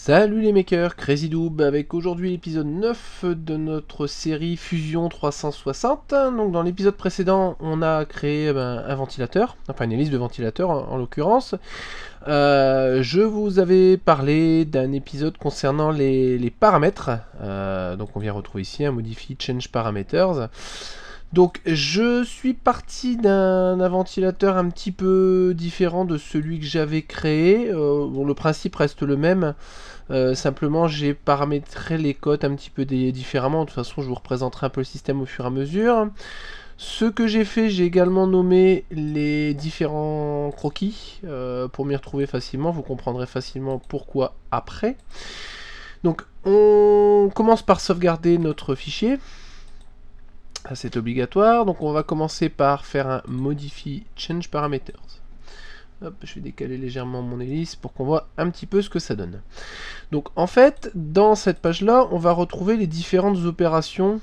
Salut les makers, CrazyDoob avec aujourd'hui l'épisode 9 de notre série Fusion 360. Donc dans l'épisode précédent, on a créé un ventilateur, enfin une hélice de ventilateur en l'occurrence. Je vous avais parlé d'un épisode concernant les paramètres. Donc on vient retrouver ici un Modify Change Parameters. Donc je suis parti d'un ventilateur un petit peu différent de celui que j'avais créé. Bon, le principe reste le même. Simplement j'ai paramétré les cotes un petit peu différemment. De toute façon je vous représenterai un peu le système au fur et à mesure. Ce que j'ai fait, j'ai également nommé les différents croquis pour m'y retrouver facilement. Vous comprendrez facilement pourquoi après. Donc on commence par sauvegarder notre fichier. C'est obligatoire, donc on va commencer par faire un Modify Change Parameters. Hop, je vais décaler légèrement mon hélice pour qu'on voit un petit peu ce que ça donne. Donc en fait, dans cette page-là, on va retrouver les différentes opérations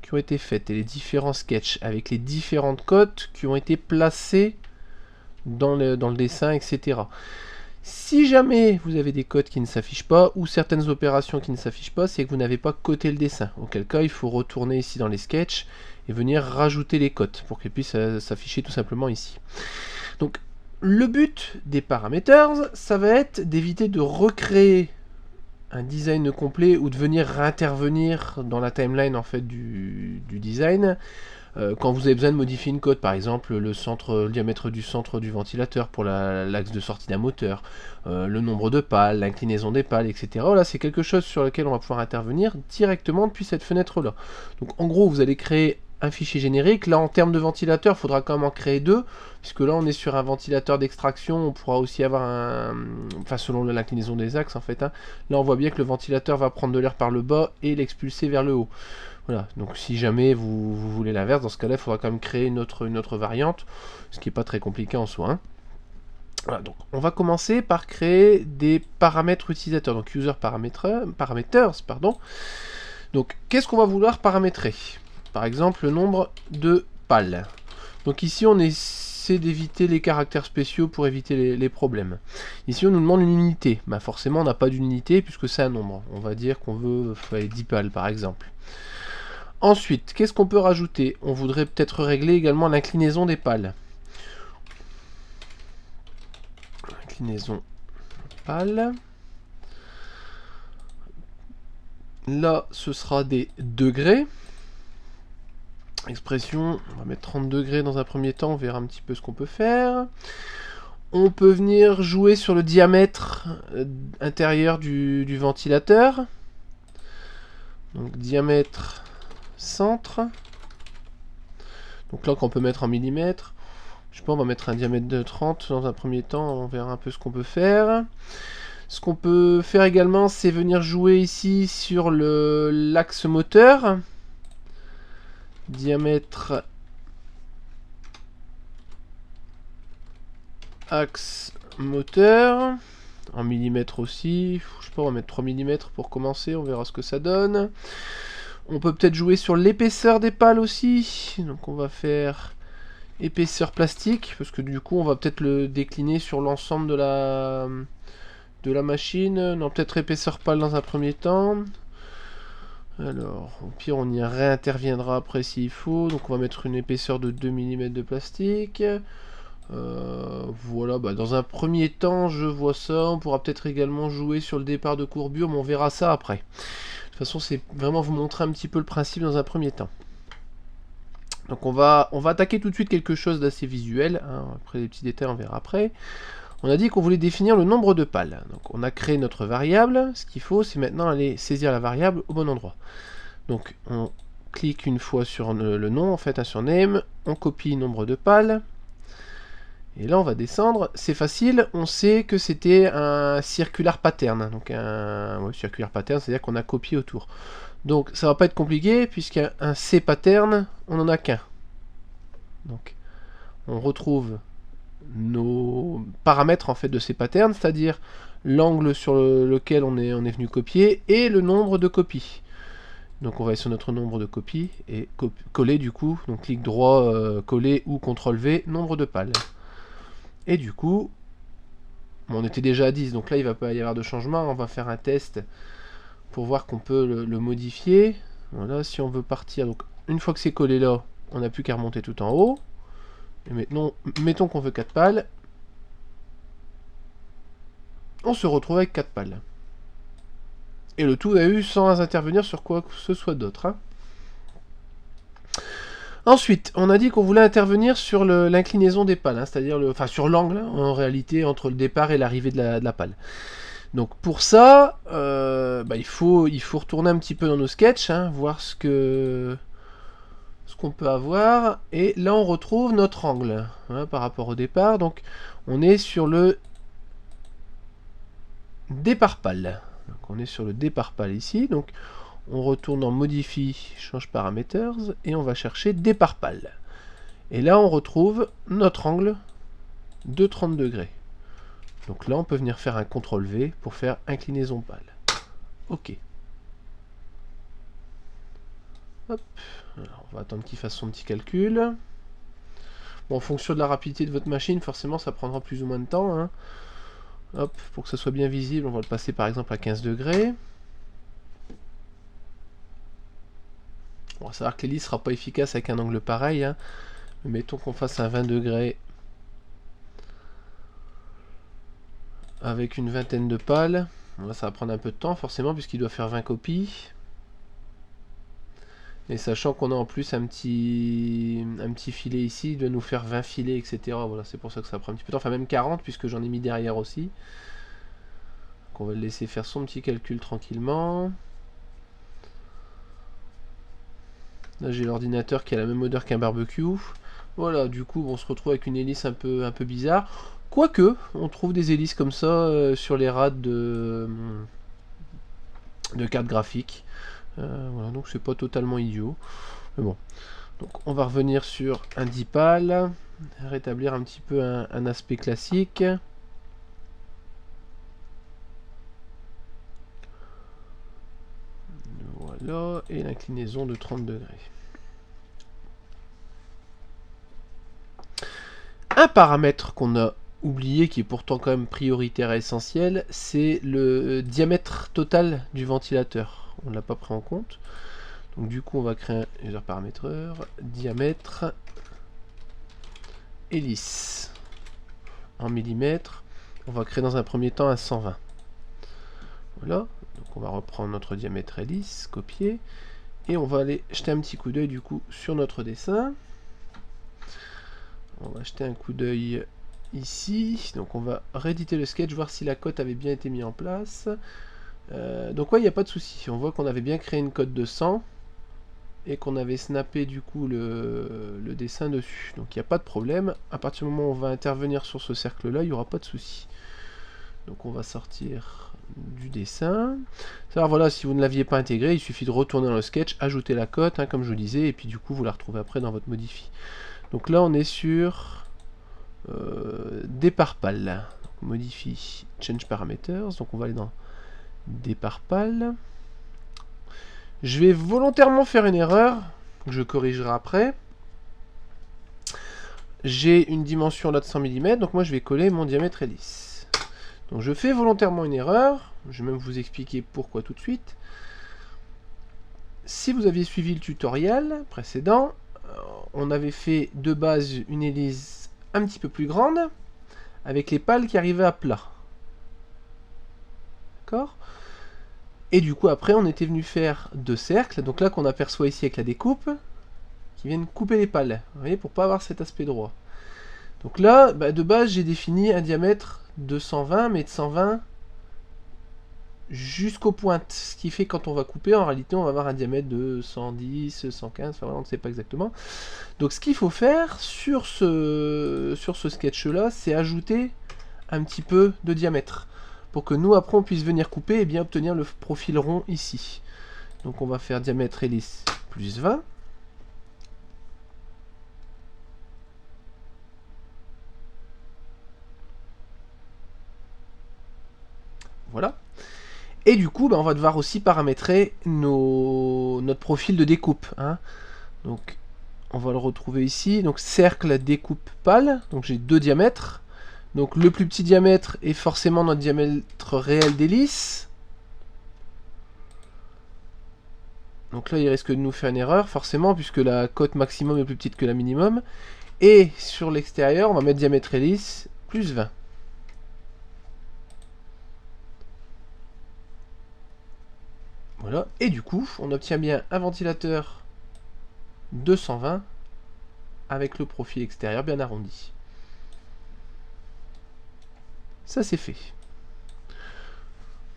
qui ont été faites et les différents sketchs avec les différentes cotes qui ont été placées dans le dessin, etc. Si jamais vous avez des codes qui ne s'affichent pas ou certaines opérations qui ne s'affichent pas, c'est que vous n'avez pas coté le dessin. Auquel cas, il faut retourner ici dans les sketchs et venir rajouter les cotes pour qu'elles puissent s'afficher tout simplement ici. Donc, le but des parameters, ça va être d'éviter de recréer un design complet ou de venir intervenir dans la timeline en fait du design. Quand vous avez besoin de modifier une cote, par exemple le diamètre du centre du ventilateur pour l'axe de sortie d'un moteur, le nombre de pales, l'inclinaison des pales, etc. Là, c'est quelque chose sur lequel on va pouvoir intervenir directement depuis cette fenêtre-là. Donc en gros, vous allez créer un fichier générique. Là, en termes de ventilateur, il faudra quand même en créer deux, puisque là, on est sur un ventilateur d'extraction. On pourra aussi avoir un... Enfin, selon l'inclinaison des axes, en fait. Hein. Là, on voit bien que le ventilateur va prendre de l'air par le bas et l'expulser vers le haut. Voilà, donc si jamais vous voulez l'inverse, dans ce cas-là, il faudra quand même créer une autre variante, ce qui n'est pas très compliqué en soi. Hein. Voilà, donc on va commencer par créer des paramètres utilisateurs, donc user parameters, pardon. Donc qu'est-ce qu'on va vouloir paramétrer? Par exemple, le nombre de pales. Donc ici, on essaie d'éviter les caractères spéciaux pour éviter les problèmes. Ici, on nous demande une unité. Bah, forcément, on n'a pas d'unité puisque c'est un nombre. On va dire qu'on veut 10 pales, par exemple. Ensuite, qu'est-ce qu'on peut rajouter? On voudrait peut-être régler également l'inclinaison des pales. Inclinaison pales. Là, ce sera des degrés. Expression, on va mettre 30 degrés dans un premier temps, on verra un petit peu ce qu'on peut faire. On peut venir jouer sur le diamètre intérieur du ventilateur. Donc diamètre centre. Donc là qu'on peut mettre en millimètres. Je sais pas, on va mettre un diamètre de 30 dans un premier temps, on verra un peu ce qu'on peut faire. Ce qu'on peut faire également, c'est venir jouer ici sur l'axe moteur. Diamètre axe moteur. En millimètres aussi. Je sais pas, on va mettre 3 mm pour commencer, on verra ce que ça donne. On peut peut-être jouer sur l'épaisseur des pales aussi. Donc on va faire épaisseur plastique, parce que du coup on va peut-être le décliner sur l'ensemble de la machine. Non, peut-être épaisseur pale dans un premier temps. Alors, au pire on y réinterviendra après s'il faut. Donc on va mettre une épaisseur de 2 mm de plastique. Voilà, bah, dans un premier temps je vois ça. On pourra peut-être également jouer sur le départ de courbure, mais on verra ça après. De toute façon, c'est vraiment vous montrer un petit peu le principe dans un premier temps. Donc on va attaquer tout de suite quelque chose d'assez visuel. Hein. Après les petits détails, on verra après. On a dit qu'on voulait définir le nombre de pales. Donc on a créé notre variable. Ce qu'il faut, c'est maintenant aller saisir la variable au bon endroit. Donc on clique une fois sur le nom, en fait, hein, sur name. On copie nombre de pales. Et là, on va descendre. C'est facile, on sait que c'était un circular pattern. Donc un circular pattern, c'est-à-dire qu'on a copié autour. Donc ça va pas être compliqué, puisqu'un C pattern, on n'en a qu'un. Donc on retrouve nos paramètres en fait de ces patterns, c'est-à-dire l'angle sur lequel on est venu copier et le nombre de copies. Donc on va aller sur notre nombre de copies et coller du coup. Donc clic droit, coller ou CTRL V, nombre de pales. Et du coup, Bon, on était déjà à 10, donc là il va pas y avoir de changement. On va faire un test pour voir qu'on peut le modifier. Voilà, si on veut partir, donc une fois que c'est collé là, on n'a plus qu'à remonter tout en haut. Et maintenant, mettons qu'on veut 4 pales. On se retrouve avec 4 pales. Et le tout a eu sans intervenir sur quoi que ce soit d'autre. Hein. Ensuite, on a dit qu'on voulait intervenir sur l'inclinaison des pales, hein, c'est-à-dire sur l'angle, hein, en réalité, entre le départ et l'arrivée de la pale. Donc pour ça, il faut retourner un petit peu dans nos sketchs, hein, voir ce qu'on peut avoir. Et là, on retrouve notre angle hein, par rapport au départ. Donc on est sur le départ pale. Donc on est sur le départ pale ici. Donc on retourne en modifie, change parameters, et on va chercher départ pale. Et là, on retrouve notre angle de 30 degrés. Donc là, on peut venir faire un CTRL V pour faire inclinaison pale. OK. Hop. Alors, on va attendre qu'il fasse son petit calcul. Bon, en fonction de la rapidité de votre machine, forcément, ça prendra plus ou moins de temps. Hein. Hop, pour que ça soit bien visible, on va le passer par exemple à 15 degrés. On va savoir que l'hélice ne sera pas efficace avec un angle pareil. Hein. Mais mettons qu'on fasse un 20 degrés avec une vingtaine de pales. Là, ça va prendre un peu de temps forcément puisqu'il doit faire 20 copies. Et sachant qu'on a en plus un petit filet ici, il doit nous faire 20 filets, etc. Voilà, c'est pour ça que ça prend un petit peu de temps. Enfin même 40 puisque j'en ai mis derrière aussi. Donc on va le laisser faire son petit calcul tranquillement. Là j'ai l'ordinateur qui a la même odeur qu'un barbecue. Voilà, du coup on se retrouve avec une hélice un peu bizarre. Quoique, on trouve des hélices comme ça sur les rades de cartes graphiques. Voilà, donc c'est pas totalement idiot. Mais bon. Donc on va revenir sur un 10 pales. Rétablir un petit peu un aspect classique. Voilà, et l'inclinaison de 30 degrés. Un paramètre qu'on a oublié, qui est pourtant quand même prioritaire et essentiel, c'est le diamètre total du ventilateur. On ne l'a pas pris en compte. Donc du coup on va créer un user paramétreur, diamètre, hélice en millimètres. On va créer dans un premier temps un 120. Voilà, donc on va reprendre notre diamètre hélice, copier, et on va aller jeter un petit coup d'œil du coup sur notre dessin. On va jeter un coup d'œil ici, donc on va rééditer le sketch, voir si la cote avait bien été mise en place. Donc ouais, il n'y a pas de souci, on voit qu'on avait bien créé une cote de 100 et qu'on avait snappé du coup le dessin dessus. Donc il n'y a pas de problème, à partir du moment où on va intervenir sur ce cercle là, il n'y aura pas de souci. Donc on va sortir du dessin. Alors voilà, si vous ne l'aviez pas intégré, il suffit de retourner dans le sketch, ajouter la cote, hein, comme je vous disais, et puis du coup vous la retrouvez après dans votre modifie. Donc là on est sur départ pale. Modifie change parameters, donc on va aller dans départ pale. Je vais volontairement faire une erreur, que je corrigerai après. J'ai une dimension là de 100 mm, donc moi je vais coller mon diamètre hélice. Donc je fais volontairement une erreur, je vais même vous expliquer pourquoi tout de suite. Si vous aviez suivi le tutoriel précédent, on avait fait de base une hélice un petit peu plus grande, avec les pales qui arrivaient à plat. D'accord ? Et du coup après on était venu faire deux cercles, donc là qu'on aperçoit ici avec la découpe, qui viennent couper les pales, vous voyez, pour pas avoir cet aspect droit. Donc là, de base j'ai défini un diamètre de 120, mais de 120 jusqu'aux pointes, ce qui fait que quand on va couper, en réalité on va avoir un diamètre de 110, 115, enfin vraiment on ne sait pas exactement. Donc ce qu'il faut faire sur ce sketch là, c'est ajouter un petit peu de diamètre, pour que nous après on puisse venir couper et bien obtenir le profil rond ici. Donc on va faire diamètre hélice plus 20. Voilà. Et du coup, on va devoir aussi paramétrer notre profil de découpe. Hein. Donc, on va le retrouver ici. Donc, cercle découpe pale. Donc, j'ai deux diamètres. Donc le plus petit diamètre est forcément notre diamètre réel d'hélice. Donc là, il risque de nous faire une erreur, forcément, puisque la cote maximum est plus petite que la minimum. Et sur l'extérieur, on va mettre diamètre hélice plus 20. Voilà. Et du coup, on obtient bien un ventilateur 220 avec le profil extérieur bien arrondi. Ça, c'est fait.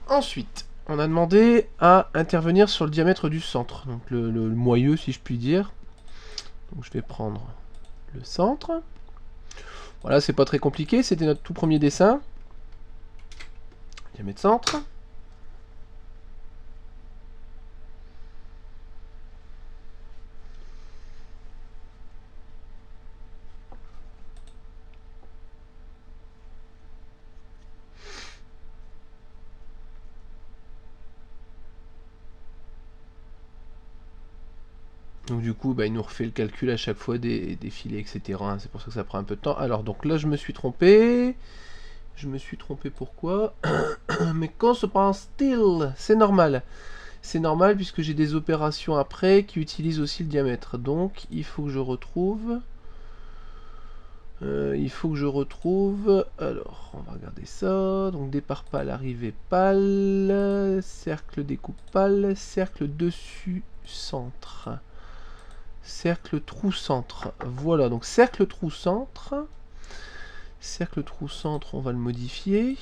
Ensuite, on a demandé à intervenir sur le diamètre du centre, donc le moyeu si je puis dire. Donc je vais prendre le centre. Voilà, c'est pas très compliqué, c'était notre tout premier dessin. Diamètre centre. Donc du coup, bah, il nous refait le calcul à chaque fois des filets, etc. Hein, c'est pour ça que ça prend un peu de temps. Alors, donc là, je me suis trompé. Je me suis trompé pourquoi? Mais quand se passe-t-il? C'est normal. C'est normal puisque j'ai des opérations après qui utilisent aussi le diamètre. Donc, il faut que je retrouve... Alors, on va regarder ça. Donc, départ pâle, arrivée pâle. Cercle découpe pâle. Cercle dessus, centre. Cercle trou centre. Voilà, donc cercle trou centre. Cercle trou centre, on va le modifier.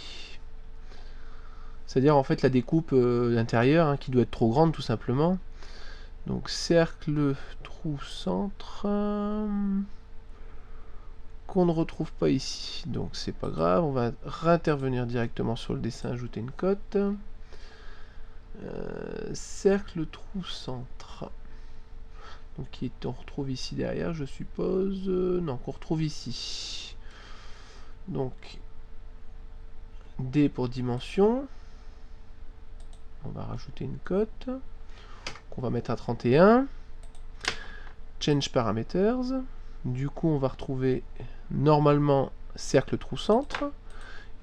C'est-à-dire en fait la découpe intérieure hein, qui doit être trop grande tout simplement. Donc cercle trou centre qu'on ne retrouve pas ici. Donc c'est pas grave, on va réintervenir directement sur le dessin, ajouter une cote. Cercle trou centre. Donc qui on retrouve ici derrière, je suppose. Non, qu'on retrouve ici. Donc D pour dimension. On va rajouter une cote qu'on va mettre à 31. Change parameters. Du coup, on va retrouver normalement cercle trou centre.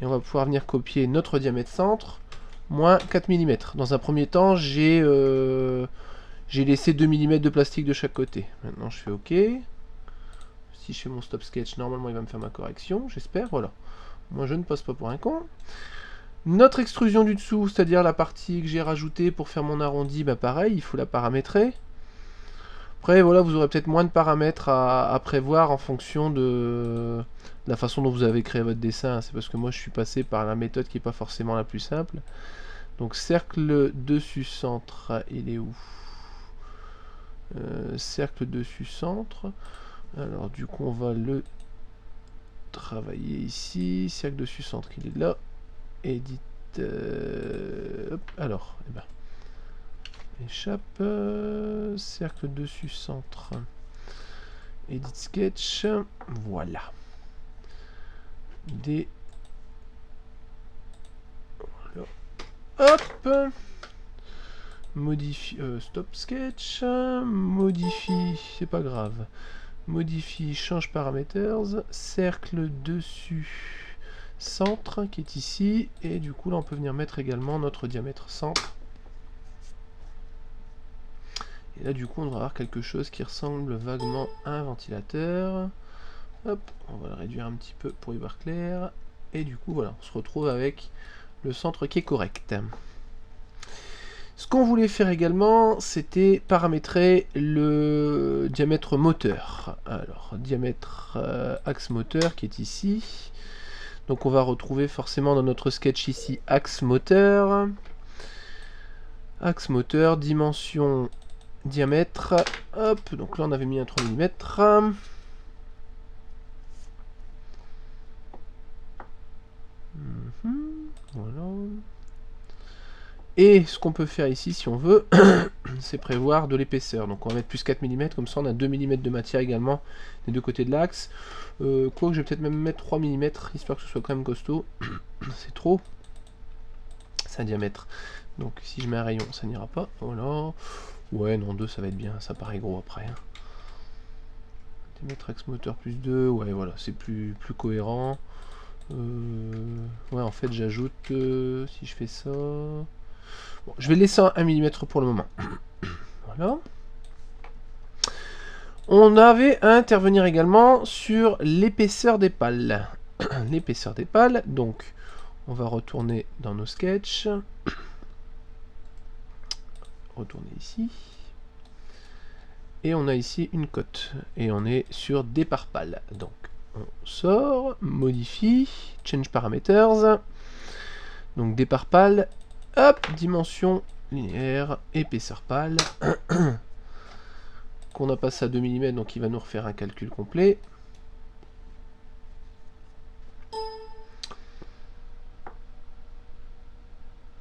Et on va pouvoir venir copier notre diamètre centre, moins 4 mm. Dans un premier temps, j'ai laissé 2 mm de plastique de chaque côté. Maintenant, je fais OK. Si je fais mon stop sketch, normalement, il va me faire ma correction, j'espère. Voilà. Moi, je ne passe pas pour un con. Notre extrusion du dessous, c'est-à-dire la partie que j'ai rajoutée pour faire mon arrondi, bah pareil, il faut la paramétrer. Après, voilà, vous aurez peut-être moins de paramètres à prévoir en fonction de la façon dont vous avez créé votre dessin. C'est parce que moi, je suis passé par la méthode qui n'est pas forcément la plus simple. Donc, cercle dessus centre, il est où? Cercle dessus centre. Alors, du coup, on va le travailler ici. Cercle dessus centre, il est là. Edit. Alors, eh ben, échappe. Cercle dessus centre. Edit sketch. Voilà. Des. Voilà. Hop. Modifie. Stop sketch. Modifie. C'est pas grave. Modifie. Change parameters. Cercle dessus. Centre qui est ici, et du coup là on peut venir mettre également notre diamètre centre. Et là du coup on va avoir quelque chose qui ressemble vaguement à un ventilateur. Hop, on va le réduire un petit peu pour y voir clair. Et du coup voilà, on se retrouve avec le centre qui est correct. Ce qu'on voulait faire également, c'était paramétrer le diamètre moteur. Alors, diamètre axe moteur qui est ici. Donc on va retrouver forcément dans notre sketch ici axe moteur. Axe moteur, dimension, diamètre. Hop, donc là on avait mis un 3 mm. Voilà. Et ce qu'on peut faire ici, si on veut, c'est prévoir de l'épaisseur. Donc on va mettre plus 4 mm, comme ça on a 2 mm de matière également des deux côtés de l'axe. Quoique je vais peut-être même mettre 3 mm, histoire que ce soit quand même costaud. C'est trop. C'est un diamètre. Donc si je mets un rayon, ça n'ira pas. Voilà. Ouais, non, 2 ça va être bien, ça paraît gros après. Hein. Diamètre axe moteur plus 2, ouais voilà, c'est plus cohérent. Ouais, en fait, j'ajoute... si je fais ça... Bon, je vais laisser 1 mm pour le moment. Voilà. On avait à intervenir également sur l'épaisseur des pales. L'épaisseur des pales, donc on va retourner dans nos sketchs. Retourner ici. Et on a ici une cote. Et on est sur départ pale. Donc on sort, modifie, change parameters. Donc départ pale, hop, dimension linéaire, épaisseur pale. Qu'on a passé à 2 mm, donc il va nous refaire un calcul complet.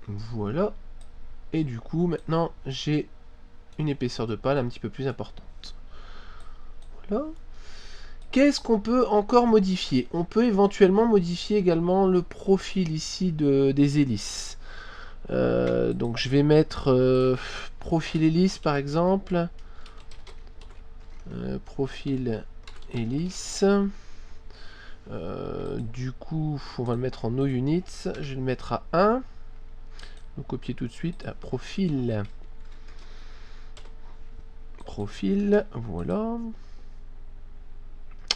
Voilà. Et du coup, maintenant, j'ai une épaisseur de pale un petit peu plus importante. Voilà. Qu'est-ce qu'on peut encore modifier? On peut éventuellement modifier également le profil ici des hélices. Donc je vais mettre profil hélice par exemple. Profil hélice. Du coup, on va le mettre en no units. Je vais le mettre à 1. Donc copier tout de suite à profil. Profil, voilà.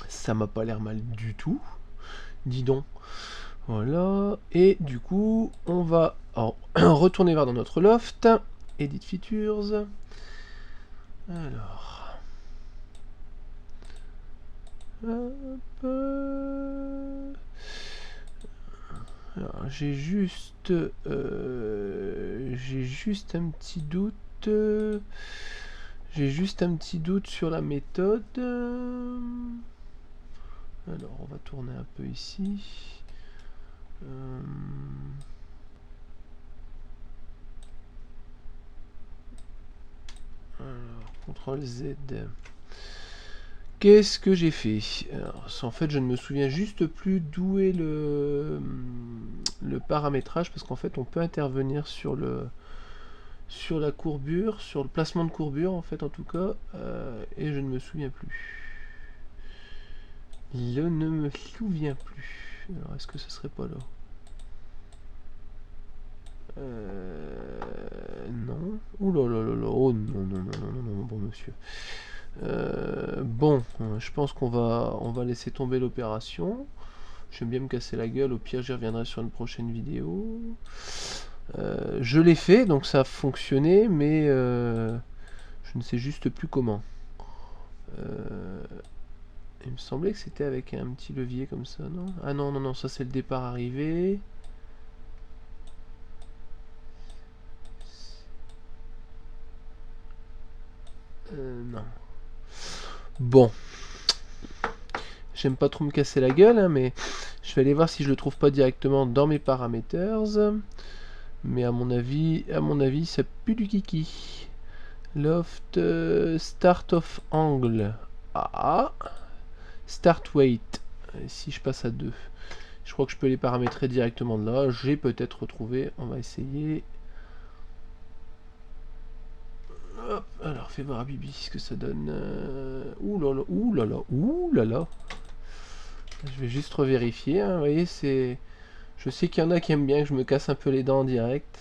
Ça m'a pas l'air mal du tout. Dis donc. Voilà. Et du coup, on va retourner vers dans notre loft. Edit Features. Alors. Alors j'ai juste un petit doute. J'ai juste un petit doute sur la méthode. Alors on va tourner un peu ici. Alors, CTRL Z. Qu'est-ce que j'ai fait? Alors, en fait, je ne me souviens juste plus d'où est le paramétrage, parce qu'en fait, on peut intervenir sur la courbure, sur le placement de courbure, en fait, en tout cas, et je ne me souviens plus. Je ne me souviens plus. Alors, est-ce que ce serait pas là? Non. Ouh là là là là. Oh non, non, non, non, non, non, bon monsieur. Bon, je pense qu'on va laisser tomber l'opération. J'aime bien me casser la gueule, au pire j'y reviendrai sur une prochaine vidéo. Je l'ai fait, donc ça a fonctionné, mais je ne sais juste plus comment. Il me semblait que c'était avec un petit levier comme ça, non? Ah non, non, non, ça c'est le départ arrivé. Non. Bon. J'aime pas trop me casser la gueule, hein, mais je vais aller voir si je le trouve pas directement dans mes parameters. Mais à mon avis ça pue du kiki. Loft, start of angle. Ah. Start weight. Si je passe à 2. Je crois que je peux les paramétrer directement de là. J'ai peut-être retrouvé. On va essayer. Hop, alors fais voir à Bibi ce que ça donne. Ouh là là, ouh là là, ouh là là. Je vais juste revérifier. Hein. Vous voyez, c'est. Je sais qu'il y en a qui aiment bien que je me casse un peu les dents en direct.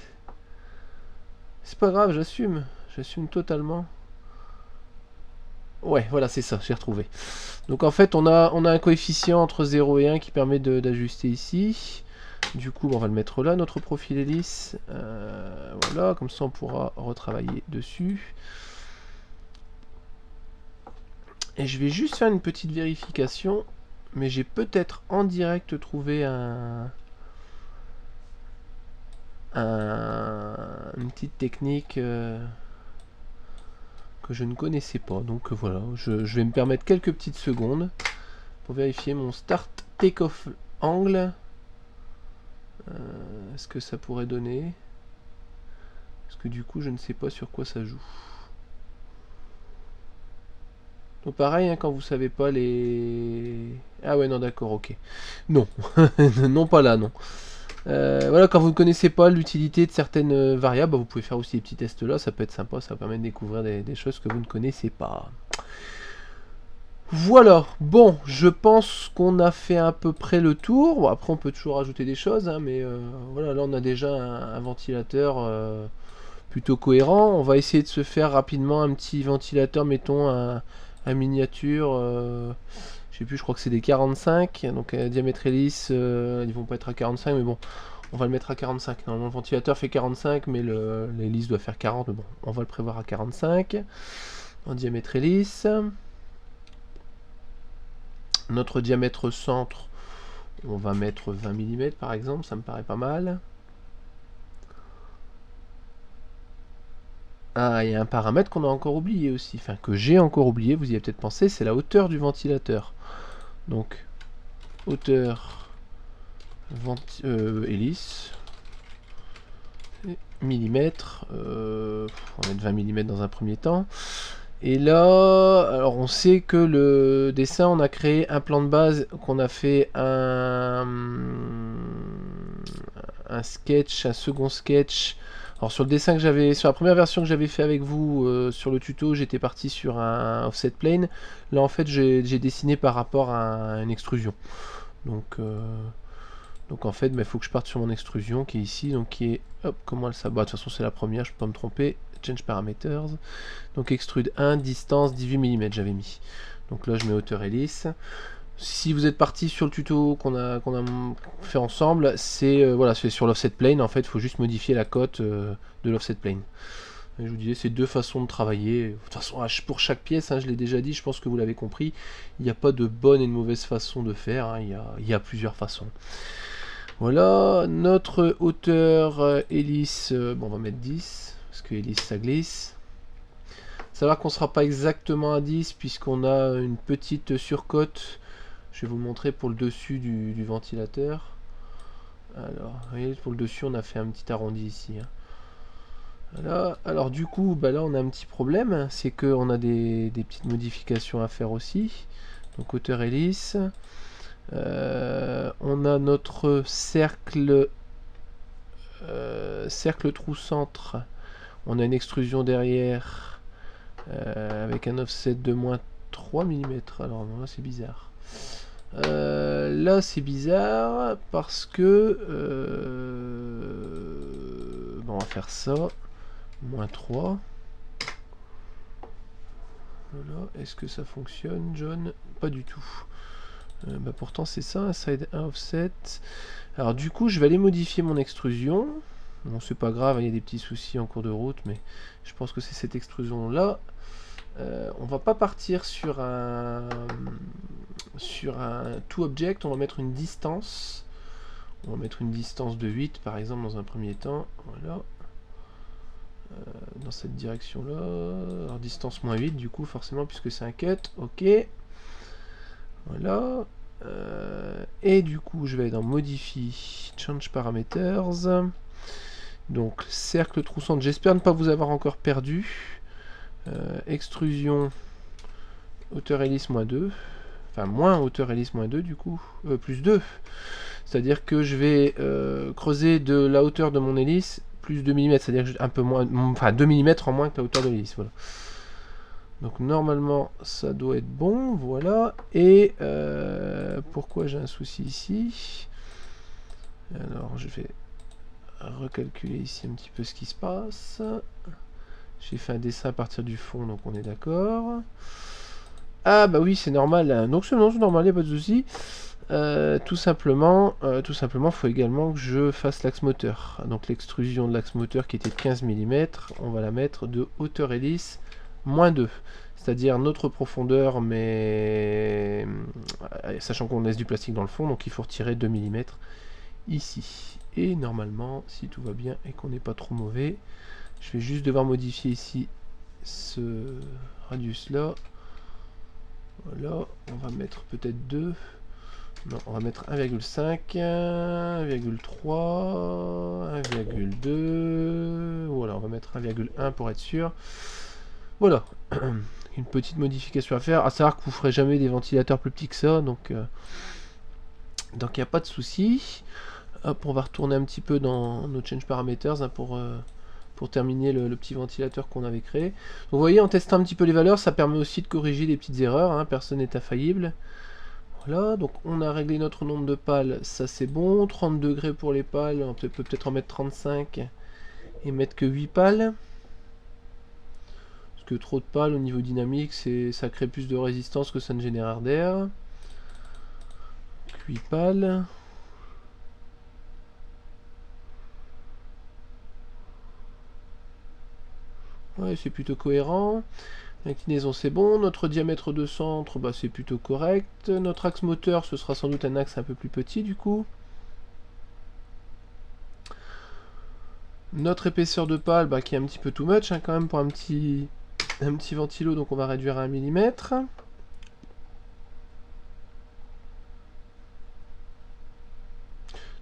C'est pas grave, j'assume. J'assume totalement. Ouais, voilà, c'est ça, j'ai retrouvé. Donc en fait, on a un coefficient entre 0 et 1 qui permet d'ajuster ici. Du coup, on va le mettre là, notre profil hélice. Voilà, comme ça on pourra retravailler dessus. Et je vais juste faire une petite vérification. Mais j'ai peut-être en direct trouvé une petite technique que je ne connaissais pas. Donc voilà, je vais me permettre quelques petites secondes pour vérifier mon start take-off angle. Est-ce que ça pourrait donner? Parce que du coup, je ne sais pas sur quoi ça joue. Donc pareil, hein, quand vous savez pas les... Ah ouais, non, d'accord, ok. Non, non pas là, non. Voilà, quand vous ne connaissez pas l'utilité de certaines variables, bah, vous pouvez faire aussi des petits tests là, ça peut être sympa, ça permet de découvrir des choses que vous ne connaissez pas. Voilà, bon, je pense qu'on a fait à peu près le tour. Bon, après, on peut toujours ajouter des choses, hein, mais voilà, là, on a déjà un ventilateur plutôt cohérent. On va essayer de se faire rapidement un petit ventilateur, mettons un miniature. Je sais plus, je crois que c'est des 45, donc diamètre hélice, ils vont pas être à 45, mais bon, on va le mettre à 45. Normalement, le ventilateur fait 45, mais l'hélice doit faire 40, mais bon, on va le prévoir à 45 en diamètre hélice. Notre diamètre centre, on va mettre 20 mm par exemple, ça me paraît pas mal. Ah, il y a un paramètre qu'on a encore oublié aussi, enfin que j'ai encore oublié, vous y avez peut-être pensé, c'est la hauteur du ventilateur. Donc, hauteur hélice, millimètres, on va mettre 20 mm dans un premier temps. Et là, alors on sait que le dessin, on a créé un plan de base, qu'on a fait un sketch, un second sketch. Alors sur le dessin que j'avais, sur la première version que j'avais fait avec vous, sur le tuto, j'étais parti sur un offset plane. Là en fait, j'ai dessiné par rapport à une extrusion. Donc en fait, il faut que je parte sur mon extrusion qui est ici, donc qui est, hop, comment elle s'abat. De toute façon, c'est la première, je peux pas me tromper. Change parameters. Donc extrude 1, distance 18 mm j'avais mis. Donc là, je mets hauteur hélice. Si vous êtes parti sur le tuto qu'on a fait ensemble, c'est voilà, c'est sur l'offset plane. En fait, il faut juste modifier la cote de l'offset plane. Et je vous disais, c'est deux façons de travailler. De toute façon, pour chaque pièce, hein, je l'ai déjà dit, je pense que vous l'avez compris, il n'y a pas de bonne et de mauvaise façon de faire. Hein, il y a plusieurs façons. Voilà, notre hauteur hélice, bon, on va mettre 10, parce que hélice ça glisse. Savoir qu'on ne sera pas exactement à 10, puisqu'on a une petite surcote. Je vais vous montrer pour le dessus du ventilateur. Alors, vous voyez, pour le dessus, on a fait un petit arrondi ici. Hein. Voilà. Alors du coup, bah là, on a un petit problème, c'est qu'on a des petites modifications à faire aussi. Donc hauteur hélice. On a notre cercle trou centre. On a une extrusion derrière avec un offset de moins 3 mm. Alors non, là c'est bizarre. Là c'est bizarre parce que bon, on va faire ça. Moins 3. Voilà. Est-ce que ça fonctionne, John? Pas du tout. Bah pourtant c'est ça, un side 1 offset. Alors du coup je vais aller modifier mon extrusion. Bon c'est pas grave, il y a des petits soucis en cours de route, mais je pense que c'est cette extrusion là. On va pas partir sur un to object, on va mettre une distance. On va mettre une distance de 8 par exemple dans un premier temps. Voilà. Dans cette direction là. Alors distance moins 8 du coup forcément puisque c'est un cut. Ok. Voilà. Et du coup, je vais dans Modify, Change Parameters. Donc, cercle trou centre. J'espère ne pas vous avoir encore perdu. Extrusion, hauteur hélice moins 2. Enfin, moins hauteur hélice moins 2 du coup. Plus 2. C'est-à-dire que je vais creuser de la hauteur de mon hélice plus 2 mm. C'est-à-dire un peu moins. Enfin, 2 mm en moins que la hauteur de l'hélice. Voilà. Donc normalement ça doit être bon, voilà. Et pourquoi j'ai un souci ici? Alors je vais recalculer ici un petit peu ce qui se passe. J'ai fait un dessin à partir du fond, donc on est d'accord. Ah bah oui, c'est normal. Donc c'est normal, il n'y a pas de souci. Tout simplement, il faut également que je fasse l'axe moteur. Donc l'extrusion de l'axe moteur qui était de 15 mm, on va la mettre de hauteur hélice moins 2. C'est-à-dire notre profondeur, mais sachant qu'on laisse du plastique dans le fond, donc il faut retirer 2 mm ici. Et normalement, si tout va bien et qu'on n'est pas trop mauvais, je vais juste devoir modifier ici ce radius là. Voilà, on va mettre peut-être 2. Non, on va mettre 1,5, 1,3, 1,2. Voilà, on va mettre 1,1 pour être sûr. Voilà, une petite modification à faire. À savoir que vous ne ferez jamais des ventilateurs plus petits que ça, donc il n'y a pas de souci. Hop, on va retourner un petit peu dans nos change parameters hein, pour pour terminer le petit ventilateur qu'on avait créé. Donc vous voyez, en testant un petit peu les valeurs, ça permet aussi de corriger les petites erreurs, hein, personne n'est infaillible. Voilà, donc on a réglé notre nombre de pales, ça c'est bon. 30 degrés pour les pales, on peut peut-être en mettre 35 et mettre que 8 pales. Parce que trop de pales au niveau dynamique, ça crée plus de résistance que ça ne génère d'air. 8 pales. Ouais, c'est plutôt cohérent. L'inclinaison c'est bon, notre diamètre de centre bah, c'est plutôt correct, notre axe moteur ce sera sans doute un axe un peu plus petit du coup. Notre épaisseur de pale bah, qui est un petit peu too much hein, quand même pour un petit ventilo, donc on va réduire à 1 mm.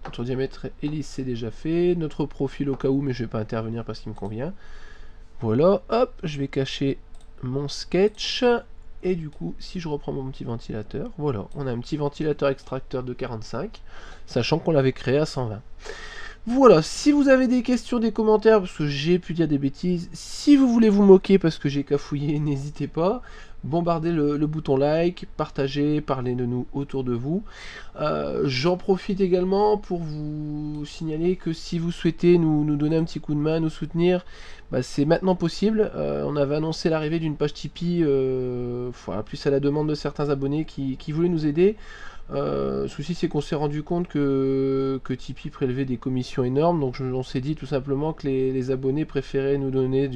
Notre diamètre hélice c'est déjà fait, notre profil au cas où mais je vais pas intervenir parce qu'il me convient. Voilà, hop, je vais cacher mon sketch, et du coup, si je reprends mon petit ventilateur, voilà, on a un petit ventilateur extracteur de 45, sachant qu'on l'avait créé à 120. Voilà, si vous avez des questions, des commentaires, parce que j'ai pu dire des bêtises, si vous voulez vous moquer parce que j'ai cafouillé, n'hésitez pas, bombardez le bouton like, partagez, parlez de nous autour de vous. J'en profite également pour vous signaler que si vous souhaitez nous donner un petit coup de main, nous soutenir, bah, c'est maintenant possible. On avait annoncé l'arrivée d'une page Tipeee, voilà, plus à la demande de certains abonnés qui voulaient nous aider. Le souci c'est qu'on s'est rendu compte que Tipeee prélevait des commissions énormes, donc on s'est dit tout simplement que les abonnés préféraient nous donner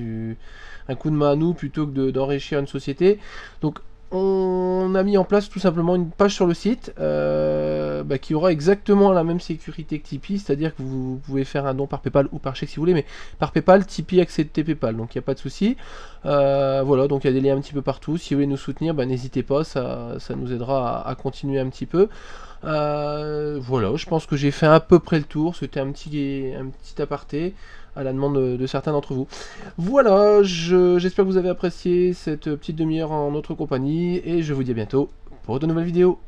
un coup de main à nous plutôt que d'enrichir une société. Donc on a mis en place tout simplement une page sur le site bah, qui aura exactement la même sécurité que Tipeee, c'est-à-dire que vous pouvez faire un don par Paypal ou par chèque si vous voulez, mais par Paypal, Tipeee accepte Paypal, donc il n'y a pas de souci. Voilà, donc il y a des liens un petit peu partout, si vous voulez nous soutenir, bah, n'hésitez pas, ça nous aidera à continuer un petit peu. Voilà, je pense que j'ai fait à peu près le tour, c'était un petit aparté à la demande de certains d'entre vous. Voilà, j'espère que vous avez apprécié cette petite demi-heure en notre compagnie, et je vous dis à bientôt pour de nouvelles vidéos.